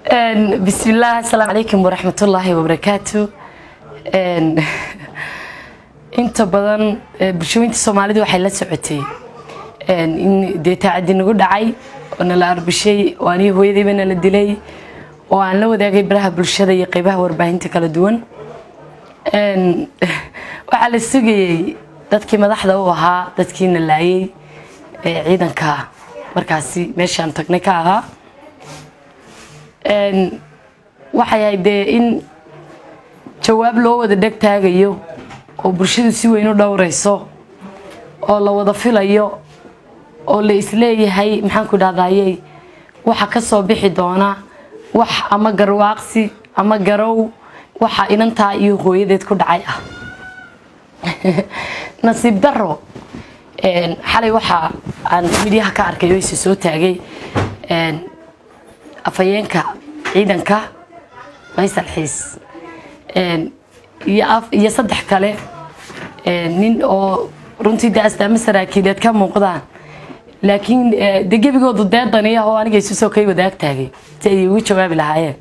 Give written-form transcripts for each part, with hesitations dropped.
بسم الله السلام عليكم ورحمة الله وبركاته. inta badan bulshooyinka Soomaalidu waxay la socotay in deeta caddi nagu dhacay oo la arbishay oo ani hooyadayna la dilay oo aan la wadaagay baraha bulshada iyo qaybaha warbaahinta kala duwan waxa la sugayay dadkii madaxda u ahaa dadkiina laayay ciidanka markaasi meeshaan tagnay ka ahaa waxay ahaydee in jawaab loo wada dhag taagayo oo bulshadu si weyn u dhowrayso oo la wada filayo oo la isleeyahay maxaan ku dhaadayay waxa ka soo bixi doona wax ama garwaaqsi ama garow waxa inantaa iyo hooyadeed ku dhacay ah nasiib daro xalay waxa aan midiyaha ka arkay oo soo taagay afayeenka ciidanka Faysal Xiis iyo saddex kale nin oo runtii astaama saraakiileed ka muuqdaan laakiin degabigoodu deedaniya oo aniga soo kay wadaag taagay si ay ugu jawaabi lahaayeen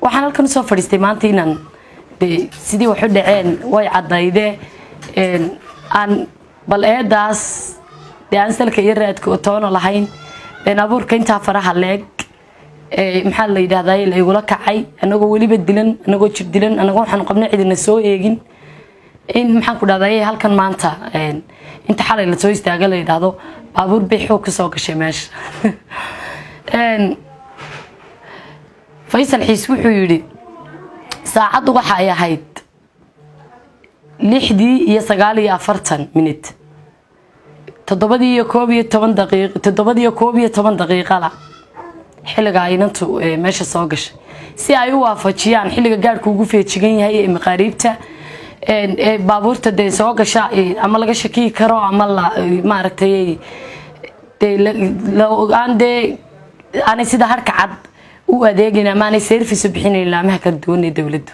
waxaan halkan soo fadhiistay maanta inaan sidii wax u dhaceen way cadaydee aan bal eedaas aan salka iyo raadka toona lahayn abuurka inta faraha leeg maxaa la yiraahdaa ilaa igula kacay anagoo waliba dilan anagoo jir dilan anagoo waxaan qabnay cidina soo eegin in maxaan ku dhahday halkan maanta inta xalay la soo istaaga la yiraahdo baabuur bixoo ka soo gashay meesha Faysal Xiis wuxuu yiri saacadu waxa ay ahayd 6:49 minute 7:11 daqiiqo la xilliga aynantu meesha soo gashay si ay u waafajiyaan xilliga gaarku ugu feejigan yahay ee maqaariibta baabuurta de soo gasha ama laga shaki karo ama la maaragtay la ogaande ana sida harka cad u adeegina maana service bixinay laamaha ka doonay dawladdu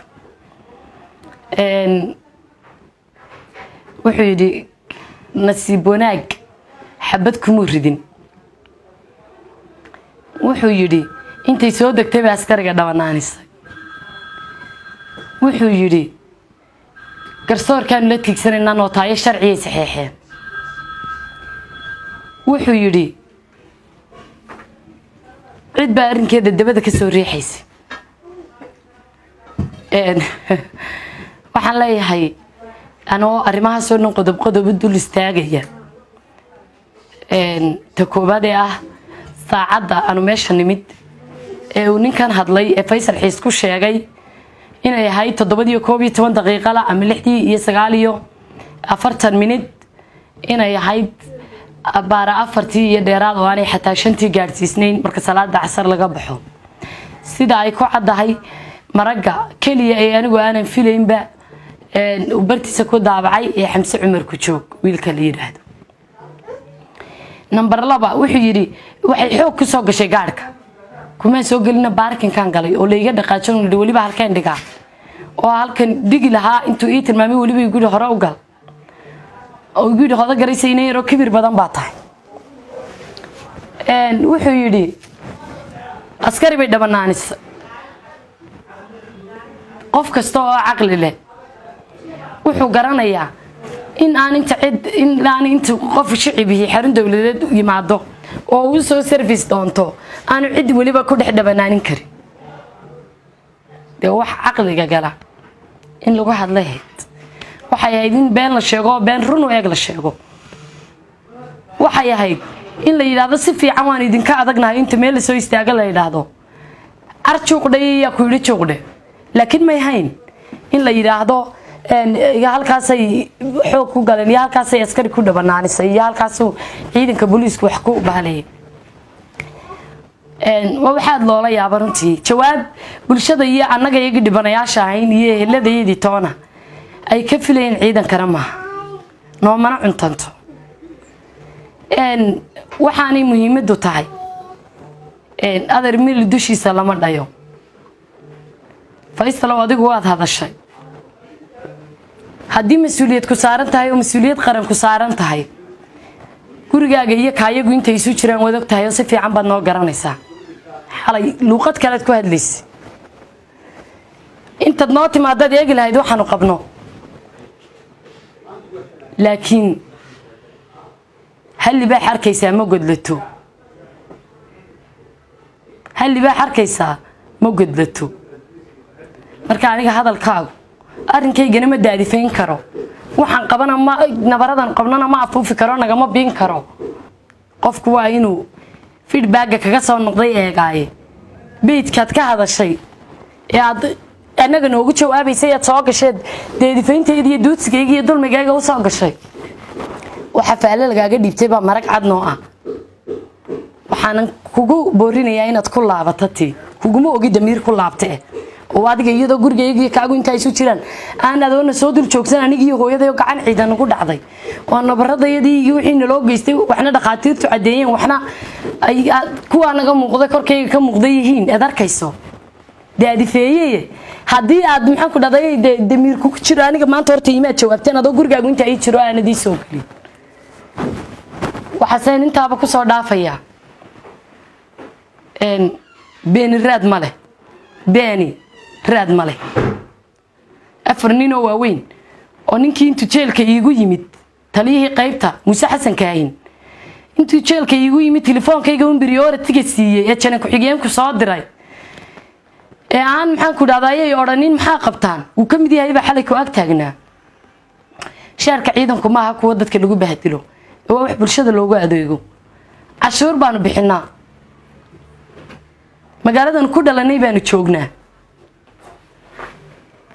wuxuu yiri nasiib wanaag xabad kuma ridin wuxuu yiri intay soo degtay askariga dhawanaanaysa wuxuu yiri garsoorkan la tigsanayna nootaayo sharciye saxiixeen wuxuu yiri cid baa arrinkeeda dabada ka soo riixaysay waxaan leeyahay anoo arrimaha soo qodob dul istaagaya ta koobaad ah saacada aanu meesha nimid ee uu ninkan hadlay ee Faysal Xiis ku sheegay inay ahayd 7:11 daqiiqo la ama 6:49 minute inay ahayd abaara 4 iyo dheeraad oo aanay xataa 5 gaarsiisnayn marka salaada casar laga baxo sida ay ku cadahay maraga kaliya ee anigu aanan filaynba u bartiisa ku daabacay ee Xamse Cumar ku joog wiilka la yiraahdo number 2 wuxuu yiri waxay xoog ku soo gashay gaarka kuma soo galina baarkinkan galay oo leeyga dhaqaajin waliba halkeen dhiga oo halkan digi lahaa intuu ii tilmaamay waliba igu hore u gal oo igu hada garaysay inay yaro kibir badan baa tahay wuxuu yiri askari bay dhabanaanis qof kasta oo aqli leh wuxuu garanayaa in aan inta qof shicibihi xarun dawladeed yimaado oo uu soo service doonto aanu cid waliba ku dhex dhabanaanin karin de wax aqliga gala in lagu hadlay waxay ahayd in been la sheego been run oo eeg la sheego waxay ahayd in la yiraahdo si fiican waan idinka adagnahay inta meel la soo istaaga la yiraahdo arjuuqday iyo ku yiri juuqde laakiin ma yahayn in la yiraahdo halkaasay xoog ku galeen iyo halkaasay askari ku dhabanaanisay iyo halkaasuu ciidanka booliisku wax ku baahlay waxaad loola yaabaa runtii jawaab bulshada iyo annaga iyaga dhibanayaasha ahayn iyo eheladaydii toona ay ka filayeen ciidankana ma noomana cuntanto waxaanay muhiimadu tahay adar mil dushiisa lama dhayo Faysal adigu waad hadashay haddii mas'uuliyad ku saaran tahay oo mas'uuliyad qaran ku saaran tahay gurigaaga iyo kaayagu intay isu jiraan wada ogtahay si fiican baad noo garanaysaa xalay luuqad kale ku hadlays inta nooti ma dad eegi lahayd waxaanu qabno laakiin hal libaax arkaysaa ma godlato hal libaax arkaysaa ma godlato marka aniga hadalkaagu arrinkaygana ma daadifayn karo waxaan qabana ma nabaradan qabnana ma afuufi karo nagama biin karo qofku waa inuu feedback kaga soo noqday eegaaye beedkaad ka hadashay ee aad anaga noogu jawaabaysay aad soo gashay daadifaynteeda iyo duudsigayga iyo dulmigayga u soo gashay waxa faale lagaaga dhiibtay ba marag cad noo ah waxaan kugu boorinayaa inaad ku laabato kuguma ogi damiir ku laabtay oo adiga iyadoo gurigayga kaagu inta isu jiraan aan adoona soo dul joogsan anigii hooyaday gacan ciidan ugu dhacday oo nabaradayadii iyo wixii naloo geystay waxna dhaqaatiirtu cadeeyeen waxna ay kuwa naga muuqday korkayga ka muuqday yihiin aad arkayso daadifeeyay hadii aad maxaan ku dhaday damiir ku jiro aniga maanta horta iimaad jawaabteen adoo gurigaagu inta ay jiro aanadii soo galin waxaan intaaba ku soo dhaafaya beeni raad male beeni raad male afar nin oo waaweyn oo ninkii intuu jeelka iigu yimid taliyihii qaybta Muuse Xasan Kaahin intuu jeelka iigu yimid telefoonkayga priority-ga siiyay ee janan ku xigeenku soo diray ee aan maxaan ku dhadayay oranin maxaa qabtaan uu ka mid yahay xalay ku ag taagnaa shaarka ciidanku ma aha kuwa dadka lagu bahdilo waa wax bulshada loogu adeego cashuur baanu bixinaa magaaladan ku dhalanay baanu joognaa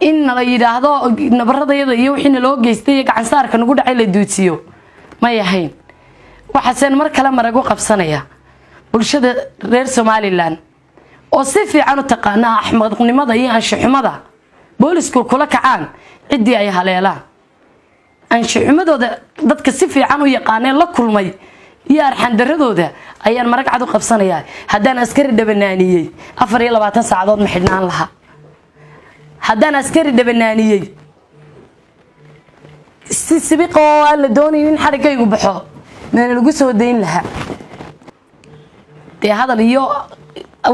in la yiraahdo nabaradayada iyo wixii loo geystay gacan saarka nagu dhacay la duusiyo ma yahayn waxaan mar kale maragu qabsanaya bulshada reer Somaliland oo si fiican u taqaana axmadnimada iyo anshaxumada boolisku kula kacaan cidii ay haleelaan anshaxumadooda dadka si fiican u yaqaaneen la kulmay iyo arxan daradooda ayaan marag cad u qabsanaya hadaan askari dhabanaaniyay 24 saacadood ma xidhnaan laha hadaan askari dhabanaaniyay si sibiqo la doonay in xarigaygu baxo meel lagu soo deyn laha hadal iyo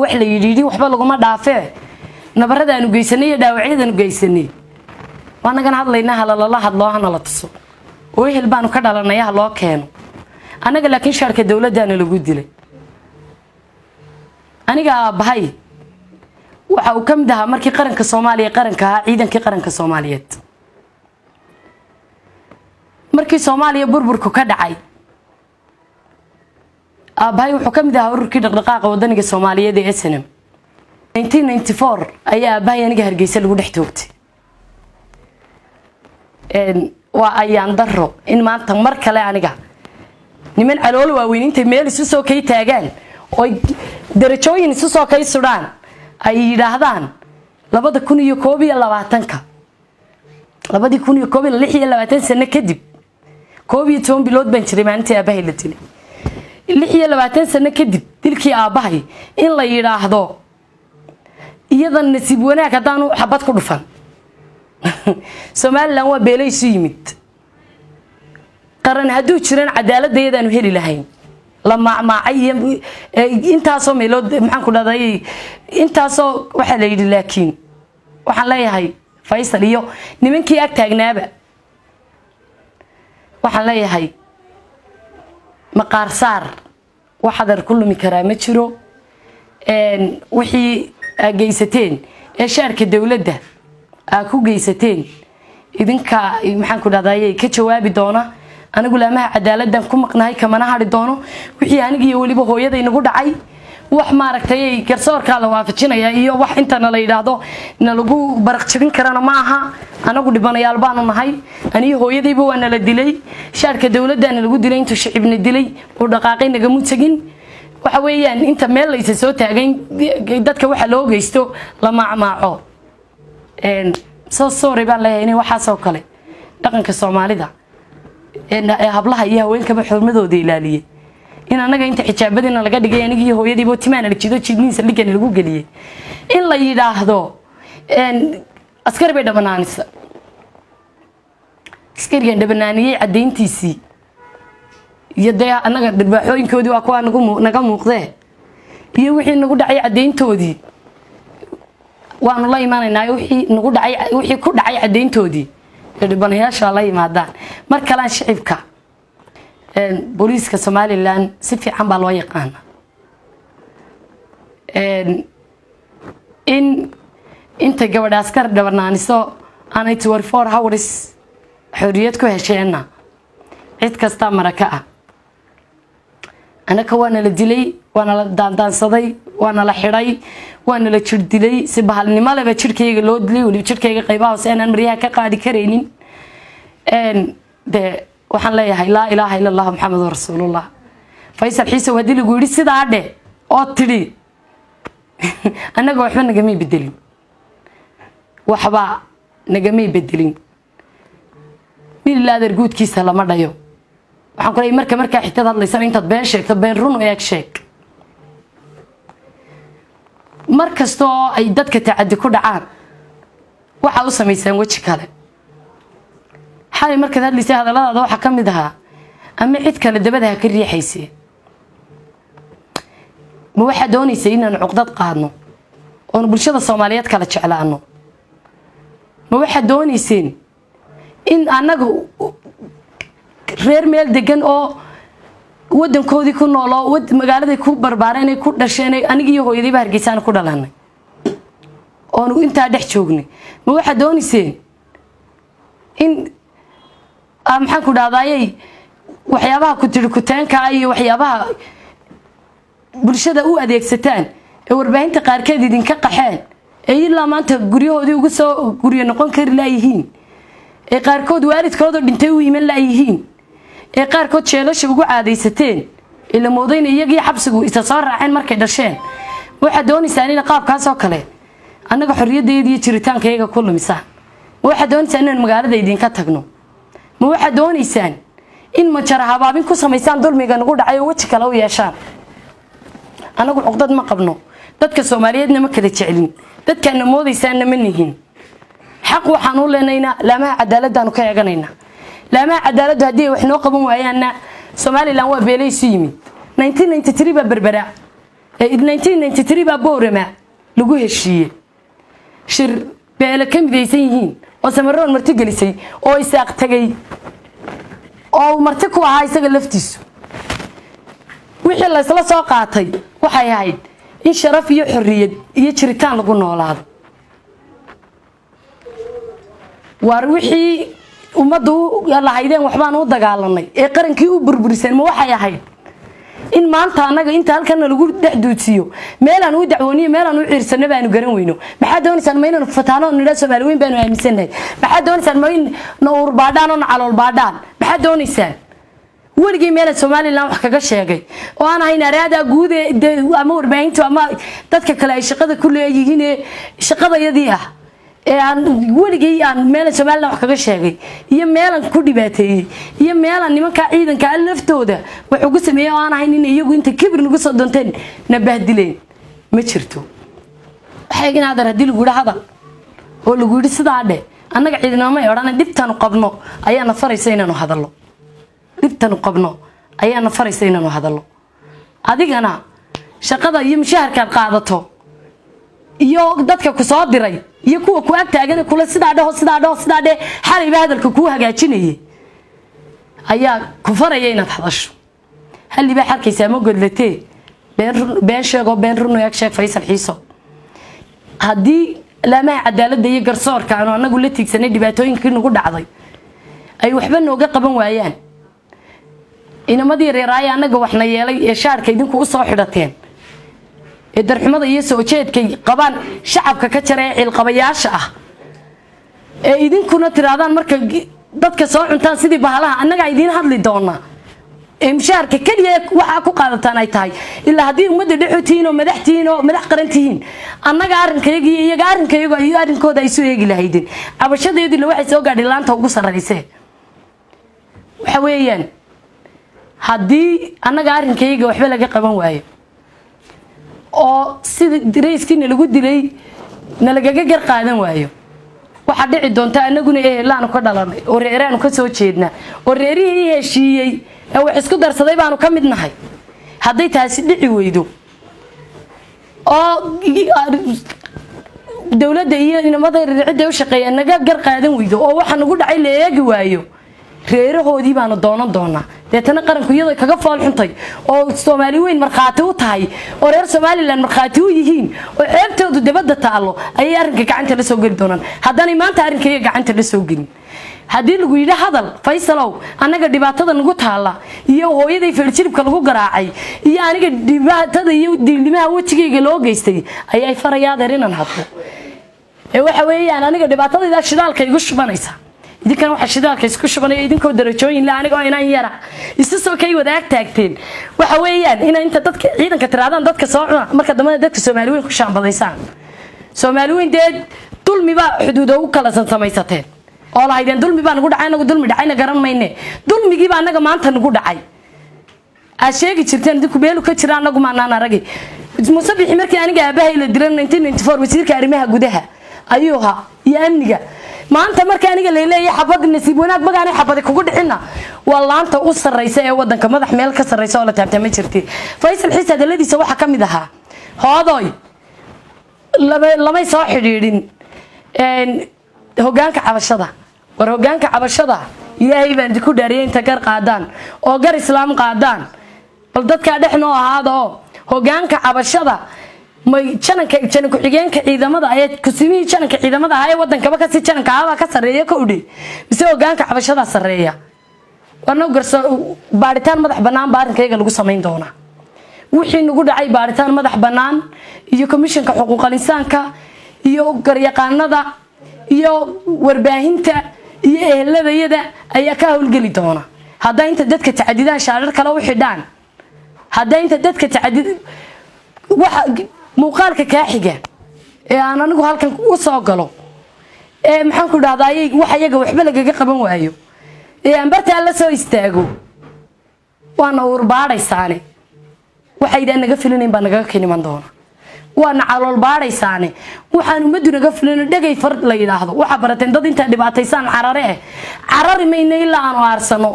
wax la yidhi waxba laguma dhaafee nabarada aanu geysanay dhaawacyada aanu geysanay waanagan hadlaynaa halala hadloo hana la tuso oo ehel baanu ka dhalanay loo keeno anaga laakiin sharka dawladana lagu dilay aniga bahay waxa uu kamid ahaa markii qaranka Soomaaliya qaranka ciidankii qaranka Soomaaliyeed markii Soomaaliya burburku ka dhacay abahay wuxuu kamid ahaa ururkii dhaqdhaqaaqa wadaniga Soomaaliyeed ee SNM 1994 ayaa abahay aniga Hargeysa lagu dhex toogtay waa ayaan daro in maanta mar kale aniga niman calool waaweyn intay meel isu soo kay taagaan oo darajooyin isu soo kay sudaan ay yiraahdaan 2022 2022 sano kadib 12 bilood baan jiray maalintii abahay la dilay 26 sano kadib dilkii aabahay in la yiraahdo iyadan nasiib wanaag hadaan xabad ku dhufan Somaliland waa beelaysu yimid qaran haduu jiran cadaaladayadaan heli lahayn la maacmaacay intaasoo meelood maxaan ku dhaday intaasoo waxa la yiri laakiin waxaan leeyahay Faysal iyo nimankii ag taagnaaba waxaan leeyahay maqaar saar waxa dar kulmi karaa ma jiro wixii geysateen ee shaarka dawladda ku geysateen idinka maxaan ku dhaday ka jawaabi doona anigu laamaha cadaaladdan ku maqnahay kamana hari doono wixii aniga iyo waliba hooyaday nagu dhacay wax maaragtay garsoorka la waafajinaya iyo wax inta la yiraahdo in lagu baraq jabin karana ma aha anagu dhibanayaal baanu nahay aniga hooyadayba waa la dilay shaarka dawladdan lagu dilay intuu shicibna dilay oo dhaqaaqay naga mutagin waxa weeyaan inta meel la isa soo taagay dadka waxa loo geysto la maacmaaco soo sooray baan leeyahay in waxa soo kale dhaqanka Soomaalida hablaha iyo haweenka xurmadooda ilaaliyay in anaga inta xijaabadina laga dhigay aniga iyo hooyadiiba timaan la jido jidniisa ligan lagu galiyay in la yiraahdo askari bay dhabanaanisa askarigan dhabanaaniyay cadeyntiisii iyo anaga dhirbaaxooyinkoodii waa kuwa naga muuqdee iyo wixii nagu dhacay cadeyntoodii waanu la imaanaynaa wixii ku dhacay cadeyntoodii dhibanayaasha la yimaadaan mar kale shicibka booliiska Somaliland si fiican baa loo yaqaan inta gabadha askar dhabarnaaniso aanay 24 hours xorriyad ku hesheena cid kasta maraka ah anaka waana la dilay waana la daandaansaday waana la xiray waana la jir dilay si bahalnimo leh jirkeyga loo dilay wali jirkeyga qaybaha hoose aan mariyaha ka qaadi kareynin de waxaan leeyahay la ilaaha illa allah muhammadur rasuulullah faysal xiisa wadii lagu yiri sidaa dhe oo tiri anaga waxba naga mi bedelin waxba naga mi bedelin billaah darguudkiisa lama dhayo waxaan kulay marka xitaa hadlaysan inta been sheegto been run oo sheeg markasto ay dadka tacadi ku dhacaan waxa uu sameeysan waji kale xalay marka hadlaysay hadalada waxa kamid aha ama cid kale dabada ka riixaysay ma waxa doonaysay inaan cuqdad qaadno oo bulshada Soomaaliyeed kala jeclaano ma waxa doonaysay in anagu reer meel degan oo wadankoodii ku nool oo magaalada ku barbaareynay ku dhasheen aniga iyo hooyadii Hargeysa ku dhalanay oo inta dhex joognay ma waxa doonaysay in maxaan ku dhaadayay waxyaabaha ku tiri ku taanka iyo waxyaabaha bulshada u adeegsataan ee warbaahinta qaarkeed idin ka qaxeen ee ilaa maanta guriyoodii ugu soo guriyo noqon kari laayihiin ee qaarkood waalidkooda dhintay u iman laayihiin ee qaarkood jeelasha ugu caadeysateen ila moodayna iyagii xabsigu isa soo raaceen markay dhasheen waxa doonaysan in qaabkaas oo kale anaga xorriyadeedii iyo jiritaankayga ku lumisaan waxa doonaysan in magaalada idin ka tagno ma waxa doonaysan in ma jara habaabin ku sameeysan dulmiga nagu dhacay oo waji kale u yeeshaan anagu cuqdad ma qabno dadka Soomaaliyeedna ma kala jecelin dadkana moodaysan ma nihin xaq waxaan u leenaynaa laamaha cadaaladda ka eeganayna laamaha cadaaladdu hadii wax noo qaban waayaan Somaliland waa beelaysi yimid 1993 ba berbera 1993 ba boorama lagu heshiiyay shir beela ka midaysan yihiin oo samaroon marti gelisay oo isaaq tagay oo marti ku ahaa isaga laftiisu wixii la isla soo qaatay waxay ahayd in sharaf iyo xorriyad iyo jiritaan lagu noolaado war wixii ummadu lahaydeen waxbaan u dagaalanay ee qarankii u burburiseen ma waxay ahayd in maanta anaga inta halkan lagu dhaxduusiyo meelan u dacwooniyo meelan u ciirsanay baanu garan weyno maxaa doonaysan ma inaan fataano nida Soomaaliyeed baanu aaminsanahay maxaa doonaysan ma in noor baadhaan oo calool baadhaan maxaa doonaysan wargii meel Soomaaliland wax kaga sheegay oo aan ahayn araada guud ee ama warbaahinta ama dadka kale ay shaqada ku leeyihiin shaqadayadii ah ee aan wargii aan meel Soomaaliland wax kaga sheegay iyo meelan ku dhibaateeyay iyo meelan nimanka ciidanka laftooda wax ugu sameeyay oo aan ahayn in iyagu inta kibir lagu soo doonteen nabahdileen ma jirto waxayna hadar hadii lagu hadal oo lagu yiri sidaa dhe annaga ciidanama ay oran dibtan qabno ayaa na faraysan inaan hadallo dibtan qabno ayaa na faraysan inaan hadallo adigana shaqada iyo mushaharka qaadato iyo dadka ku soo diray iyo kuwa ku ag taagan kula sidaa dhe xariba hadalka ku hagaajinayay ayaa ku farayay inaad hadasho haliba xarkaysa ma godlatee been sheego been run oo sheeg Faysal Xiiso hadii laamaha cadaaladda iyo garsoorka aanu anagu la tigsanay dhibaatooyinkii nagu dhacday ay waxba nooga qaban waayaan inamadii reeraay anaga waxna yeelay ee shaarka idinku u soo xidhateen ee darxumada iyo soo jeedkay qabaan shacabka ka jaray cilqabayaasha ah ee idinkuna tiraadaan marka dadka soo cuntaan sidii bahalaha anaga idin hadli doona ee mushaarka kaliya waxa ku qaadataan ay tahay ilaa hadii umada dhaxootiin oo madax qarantiin anaga arinkayga iyaga arinkayga iyo arinkooda ay soo eegi lahaydeen cabashadeedii la waxay soo gaadhay laanta ugu sareysay waxa weeyaan hadii anaga arinkayga waxba laga qaban waayo oo sida direyskiina lagu dilay nalagaga gar qaadan waayo waxa dhici doonta anaguna ehelaan ka dhalanay oo reeraan ka soo jeedna oo reerihii heshiiyay ee wax isku darsaday baanu ka mid nahay haday taasi dhici weydo oo dawladda iyo inamada cidda u shaqeeya naga gar qaadan weydo oo waxa nagu dhacay la eegi waayo reerahoodii baanu doonan doonaa deetana qaranku iyadoo kaga fool xuntay oo Soomaali weyn marxaati u tahay oo reer Soomaaliland marxaati u yihiin oo ceebtoodu dibadda taalo ayay arrinka gacanta la soo gali doonaan haddana maanta arrinkayga gacanta la soo gelin haddii lagu yidhi hadal Faysalow anaga dhibaatada nagu taala iyo hooyaday feerjiribka lagu garaacay iyo aniga dhibaatada iyo diilimaha wajigayga loo geystay ayay farayaad inaan hadlo waxa weeyaan aniga dhibaatada shidaalka igu shubanaysa idinkan waxa shidaalka isku shubanay idinkoo darajooyin la aniga inaan yara isa soo kay wadaag taagteen waxa weeyaan in inta dadka ciidanka tiraadaan dadka soo cuna marka damada dadka Soomaali weyn ku shaambadaysaan Soomaali weyn deed dulmi ba xuduudo u kala samaysateen oo la haydeen dulmi baa nagu dhacay anagu dulmi dhacayna garan mayne dulmigii baa anaga maanta nagu dhacay asheegi jirteen idinku beelu ka jira anagu maanaan aragay musabixi markii aniga aabahay la dilan 1994 wasiirka arrimaha gudaha ayuha iyo amniga maanta markii aniga leeyahay xabad nasiib wanaag magaanay xabad kugu dhicina wallaanta u sareysa ee wadanka madax meel ka sareysa oo la taabtay ma jirtay Faysal Xiisa daladiisa waxa kamid ahaa hoodoy lama soo xidhiidhin hogaanka cabashada war hogaanka cabashada ilaahay baan ku dhaariyay inta gar qaadaan oo gar islaam qaadaan bal dadka dhexnoo ahaado hogaanka cabashada may jananka xigeenka ciidamada ay kusimii jananka ciidamada ay wadankaba ka si jananka aba ka sareeyo ka udhi mise hogaanka cabashada sareeya wana garso baaritaan madax banaan baarinkayga lagu sameyn doona wixii nagu dhacay baaritaan madax banaan iyo komishanka xuquuqul insaanka iyo garyaqaanada iyo warbaahinta iyo eheladayada ayaa ka hawlgeli doona haddii inta dadka tacadidaan shaarar kale u xidhaan haddii inta dadka tacadid waxa muuqaalka ka xiga ee aan anigu halkan u soo galo maxaan ku dhahdaayay waxa iyaga waxba lagaga qaban waayo aan barta la soo istaago waana urbaadaysaane waxa ida naga filayn baa naga keenan doona waana calool baadaysaane waxaan umadu naga filayn dhagay far la yiraahdo waxa barateen dad inta dhibaataysan carari mayna ilaa aan waarsano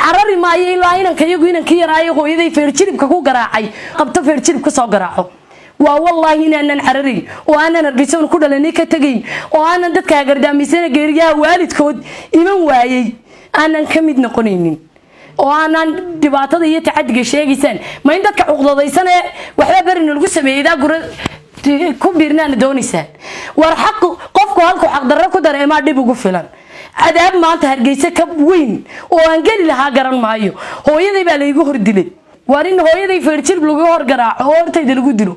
carari maayo ilaa inanka ka yaraayo hooyaday feerjiribka ku garaacay qabto feerjiribka soo garaaco waa wallahi inaan cararin oo aanan argaysan ku dhalanay ka tagay oo aanan dadka gardaamisana geeriyaha waalidkood iman waayay aanan kamid noqonaynin oo aanan dhibaatada iyo tacadiga sheegaysan ma in dadka xuquuqdaysan ee waxba barin lagu sameeyay gura ku biirnaan doonaysan war xaq qofku halku xaq darro ku dareema dib ugu filan cadaab maanta hargeysa ka weyn oo aan gali lahaa garan maayo hooyaday baa la igu hordilay warin hooyaday feerjirib lagu hor garaaco hortayda lagu dilo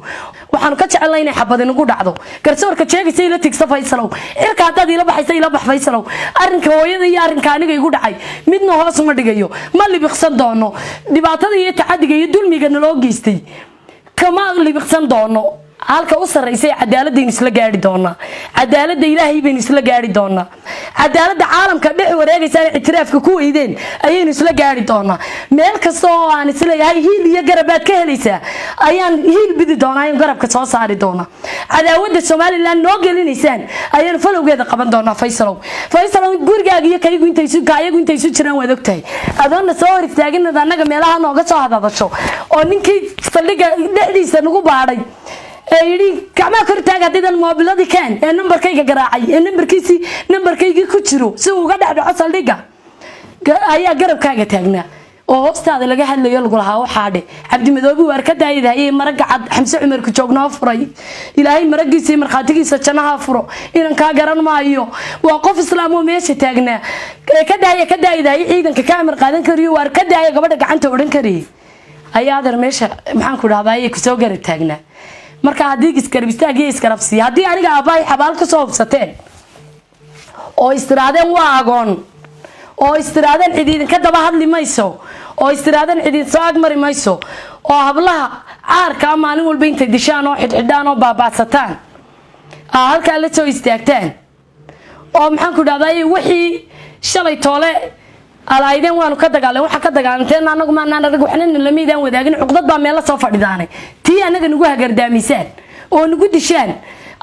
waxaan ka jecelahay inay xabad inagu dhacdo garsoorka jeegaysa ila tigsa Faysalow irka hadad ila baxaysa ila bax Faysalow arrinka hooyaday iyo arrinka aniga igu dhacay midna hoos uma dhigayo ma libiqsan doono dhibaatada iyo tacadiga iyo dulmiga naloo geystay kama libiqsan doono halka u sareysay cadaaladda isla gaari doona cadaaladda ilaahay been isla gaari doona cadaaladda caalamka dhex wareegaysa ictiraafka ku weydeen ayeen isla gaari doona meel kasto oo aan isla yahay hiil iyo garabaad ka helaysa ayaan hiil bidi doona ayaan garabka soo saari doona cadaawadda Soomaaliland noo gelinaysaan ayaan falowgeeda qaban doona Faysalow gurigaaga iyo kaygu intay isu jiraan wada ogtahay adoona soo hor istaagina anaga meelaha nooga soo hadadasho oo ninkii saldhiga dhexdiisa nagu baaray ayri kama kortaag hadidan moobiladii kan ee numbarkayga garaacay ee numbarkayga ku jiro si uu uga dhaxdhaco saldhiga ayaa garabkaaga taagnaa oo hoostaada laga hadlayo lagu lahaa waxa Cabdi Madoobi war ka daayay maraga cad Xamse Cumar ku joognaa furay ilaahay maragiisa marxaatigiisa janaha furo inaan ka garan maayo waa qof islaam oo meesha taagnaa ka daayay ciidanka ka amar qaadan kariyo war ka daayay gabadha gacanta oran kariyo ayaa dar meesha maxaan ku dhahdaa ku soo garab taagnaa marka hadii iskarbistaag iyo iskarabsi hadii aniga abaay xabaal ka soo hubsateen oo istiraadeen waa agoon oo istiraadeen ciidan ka daba hadli mayso oo istiraadeen ciidan soo agmari mayso oo hablaha caarka maalin walba inta dishaan oo xidhxidhaan oo baabaasataan halka la soo istaagtaan oo maxaan ku dhahdaa wixii shalay toole alaayden waanu ka dagaalan waxa ka dagaalanteen anagu ma aanan arag waxna lamiidaan wadaagin cuqdad baa meel la soo fadhidaanay tii anaga nagu hagardaamisaan oo nagu dishaan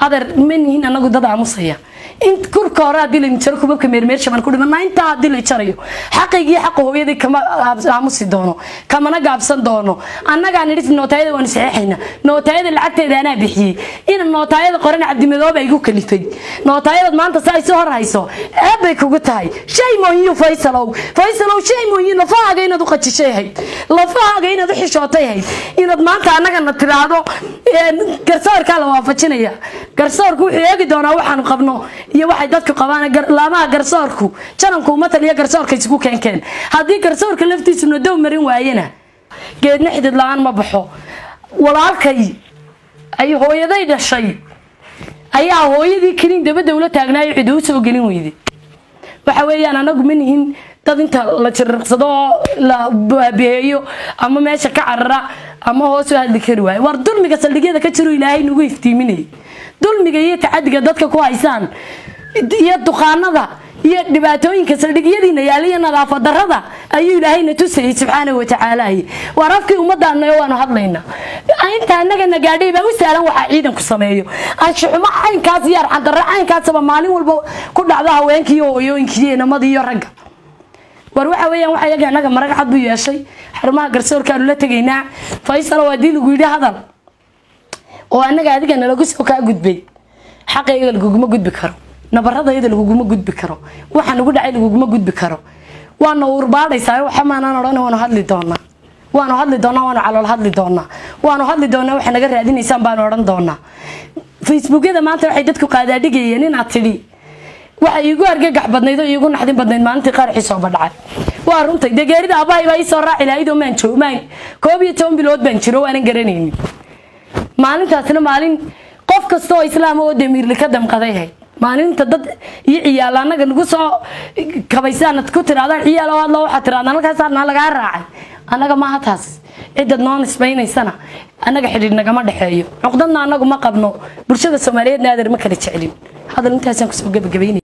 adar manihin anagu dad aamusaya انت كركا هورا دي لين جرو كوبك ميرمير شبان كودي ما انت هادي لي جarayo xaqaygii xaq hooyadii kama aamusi doono kamana gaabsan doono annaga aan idhi nootayada waan saxeexayna nootayada lacagteeda ana bixiyay in nootayada qoran Cabdi Madoob ay ku kalifay nootayada maanta say soo horayso aabay kugu tahay shay mooyin Faysalow shay mooyin lafaaga inaad u qajishay lafaaga inaad u xishootay inaad maanta annaga na tiraado garsoorka la waafajinaya garsoorku wuxuu eegi doonaa waxaan qabno iyo waxay dadku qabaan laamaha garsoorku jananku uma taliya garsoorka isku keenkeen hadii garsoorka laftiisu noo marin waayena geedna xidid la'aan ma baxo walaalkay ay hooyaday dhashay ayaa hooyadii kaliin daba dawlad taagnaayo cid u soo gelin weyday waxa weeyaan anagu manihin dad inta la jirqsado la baabiyeeyo ama meesha ka carara ama hoos u hadli kari waay war dulmiga saldhigyada ka jiro Ilaahay nagu iftiiminay dulmiga iyo tacadiga dadka ku haysaan iyo duqaanada iyo dhibaatooyinka saldhigyadiina yaaliya nadaafad darrada ayuu Ilaahayna tusay subxaanahu wa ta'aala warafkii ummadana waanu hadlayna inta anaga nagaadhay baa u saaran waxa ciidanku sameeyo anshuxuma aynkaas yar xandarra aynkaas maalin walba ku dhacda haweenkii iyo hooyooyinkii namada iyo ragga war waxa weeyaan waxa yaga anaga marag cad buu yeeshay xarumaha garsoorka la tagaynaa Faysal waa dil ugu yidhi hadal oo anaga adiga nalagu soo ka gudbay xaqayga laguma gudbi karo nabaradayda laguma gudbi karo waxaan ugu dhacay laguma gudbi karo waana urbaadaysaa waxa maanaan oran waanu hadli doonaa waanu calool hadli doonaa waxa naga raadinaysan baan oran doonaa Facebookada maanta waxay dadku qaadaadhigayeen in aad tidhi waxa iigu argagax badnayd oo iigu naxdin badnayd maalintii qarxii soo badhacay waa runtii degeerida abahay baa soo raaci lahayd oo maan joogmaan 12 bilood baan jiro waanan garanaynin maalintaasna maalin qof kasta oo islaam oo damiirli ka damqaday maalinta dad iyo ciyaal anaga nagu soo kabaysan ku tiraadaan ciyaal oo hadla waxa tiraadaan halkaas aan laga raacay anaga ma hataas cid noon isbaynaysana anaga xidhiid nagama dhaxeeyo cuqdadna anagu ma qabno bulshada Soomaaliyeed naadir ma kala jecelin hadal intaas aan ku soo gabagabeynay